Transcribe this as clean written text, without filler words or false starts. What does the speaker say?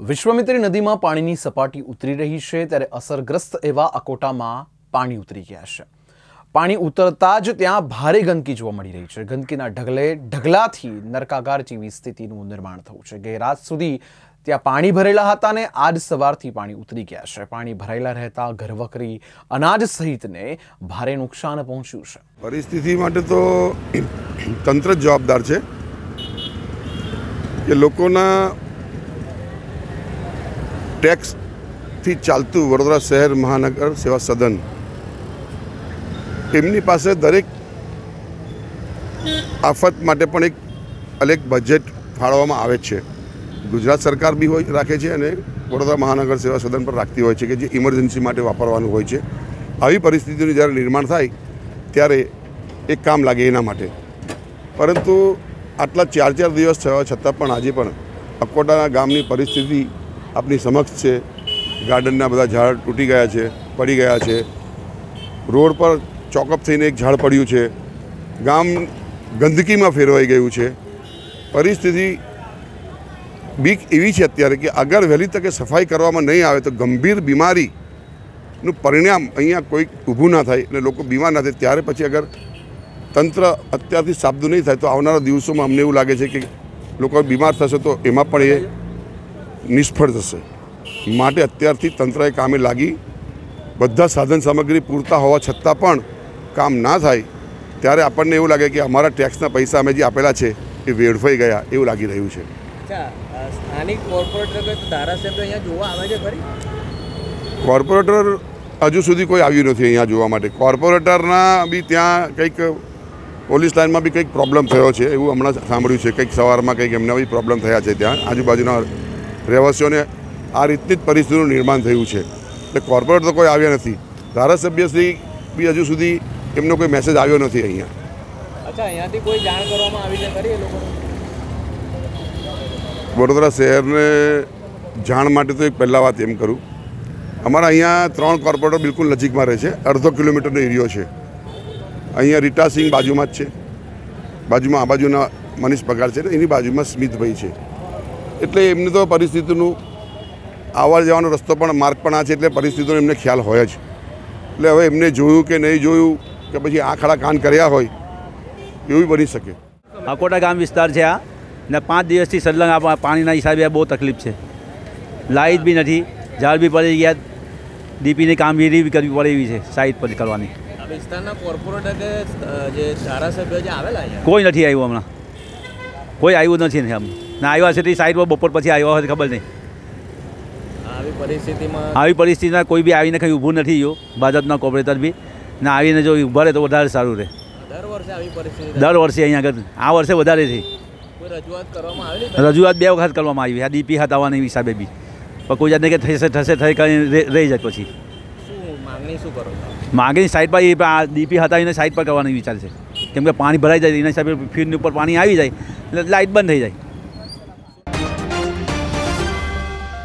વિશ્વામિત્રી નદીમાં પાણીની સપાટી ઉતરી રહી છે ત્યારે અસરગ્રસ્ત એવા અકોટામાં પાણી ઉતરી ગયા છે। પાણી ઉતરતા જ ત્યાં ભારે ગંદકી જોવા મળી રહી છે। ગંદકીના ઢગલાથી નરકાગાર જેવી સ્થિતિનું નિર્માણ થયું છે। ગઈ રાત સુધી ત્યાં પાણી ભરેલા હતા અને આજ સવારથી પાણી ઉતરી ગયા છે। પાણી ભરાયેલા રહેતા ઘરવખરી અનાજ સહિતને ભારે નુકસાન પહોંચ્યું છે। પરિસ્થિતિ માટે તો તંત્ર જવાબદાર છે કે લોકોના ટેક્સથી ચાલતું વડોદરા શહેર મહાનગર સેવા સદન એમની પાસે દરેક આફત માટે પણ એક અલગ બજેટ ફાળવવામાં આવે છે। ગુજરાત સરકાર બી રાખે છે અને વડોદરા મહાનગર સેવા સદન પર રાખતી હોય છે કે જે ઇમરજન્સી માટે વાપરવાનું હોય છે। આવી પરિસ્થિતિનું જ્યારે નિર્માણ થાય ત્યારે એક કામ લાગે એના માટે, પરંતુ આટલા 4 દિવસ થયા છતાં પણ આજે પણ અકોટા ગામની પરિસ્થિતિ આપની સમક્ષ છે। ગાર્ડનના બધા ઝાડ તૂટી ગયા છે, પડી ગયા છે। રોડ પર ચોકઅપ થઈને એક ઝાડ પડ્યું છે। ગામ ગંદકીમાં ફેરવાઈ ગયું છે। પરિસ્થિતિ બીક એવી છે અત્યારે કે અગર વહેલી તકે સફાઈ કરવામાં નહીં આવે તો ગંભીર બીમારીનું પરિણામ અહીંયા કોઈ ઊભું ના થાય અને લોકો બીમાર ના થાય, ત્યારે પછી અગર તંત્ર અત્યારથી સાબદું નહીં થાય તો આવનારા દિવસોમાં અમને એવું લાગે છે કે લોકો બીમાર થશે તો એમાં પણ એ નિષ્ફળ જશે। માટે અત્યારથી તંત્રએ કામે લાગી બધા સાધન સામગ્રી પૂરતા હોવા છતાં પણ કામ ના થાય ત્યારે આપણને એવું લાગે કે અમારા ટેક્સના પૈસા અમે જે આપેલા છે એ વેડફાઈ ગયા એવું લાગી રહ્યું છે। સ્થાનિક કોર્પોરેટર ધારાસભ્ય અહીંયા જોવા આવે છે ખરી? કોર્પોરેટર હજુ સુધી કોઈ આવ્યું નથી અહીંયા જોવા માટે। કોર્પોરેટરના બી ત્યાં કંઈક પોલીસ લાઇનમાં બી કંઈક પ્રોબ્લેમ થયો છે એવું હમણાં સાંભળ્યું છે। કંઈક સવારમાં કંઈક એમના બી પ્રોબ્લેમ થયા છે ત્યાં આજુબાજુના રહેવાસીઓને આ રીતની જ પરિસ્થિતિનું નિર્માણ થયું છે। એટલે કોર્પોરેટર તો કોઈ આવ્યા નથી। ધારાસભ્યશ્રી બી હજુ સુધી એમનો કોઈ મેસેજ આવ્યો નથી અહીંયા। અચ્છા, અહીંયાથી કોઈ જાણ કરવામાં આવી છે ખરી એ લોકોને? વડોદરા શહેરને જાણ માટે તો એક પહેલાં વાત એમ કરું, અમારા અહીંયા 3 કોર્પોરેટર બિલકુલ નજીકમાં રહે છે। અડધો કિલોમીટરનો એરિયો છે। અહીંયા રીટા સિંહ બાજુમાં જ છે, બાજુમાં આ બાજુના મનીષ પગાર છે ને એની બાજુમાં સ્મિતભાઈ છે। એટલે એમને તો પરિસ્થિતિનું આવવા જવાનો રસ્તો પણ માર્ગ પણ આ છે, એટલે પરિસ્થિતિનો એમને ખ્યાલ હોય જ। એટલે હવે એમને જોયું કે નહીં જોયું કે પછી આ ખડા કાન કર્યા હોય એવું બની શકે। અકોટા ગામ વિસ્તાર છે આ ને 5 દિવસથી સલંગ પાણીના હિસાબે બહુ તકલીફ છે। લાઇટ બી નથી, ઝાડ બી પડી ગયા, ડીપીની કામગીરી બી કરવી પડે એવી છે સાઈડ પર કરવાની। વિસ્તારના કોર્પોરેટર કે જે ધારાસભ્ય જે આવેલા અહીંયા કોઈ નથી આવ્યું હમણાં, કોઈ આવ્યું નથી ને આવ્યા છે તે સાઈડ પર બપોર પછી આવ્યા હોય ખબર નહીં। આવી પરિસ્થિતિમાં કોઈ બી આવીને કંઈ ઊભું નથી ગયું, ભાજપના કોર્પોરેટર બી ને આવીને જો ઊભા રહે તો વધારે સારું રહે। દર વર્ષે અહીંયા આગળ આ વર્ષે વધારે છે। રજૂઆત 2 વખત કરવામાં આવી, આ ડીપી હટાવવાની હિસાબે બી, પણ કોઈ જાતને કે થશે થઈ કરીને રહી જાય। પછી માગણી સાઈડ પર આ ડીપી હટાવીને સાઈડ પર કરવાની વિચાર છે, કેમ કે પાણી ભરાઈ જાય એના હિસાબે ફીડની ઉપર પાણી આવી જાય એટલે લાઇટ બંધ થઈ જાય।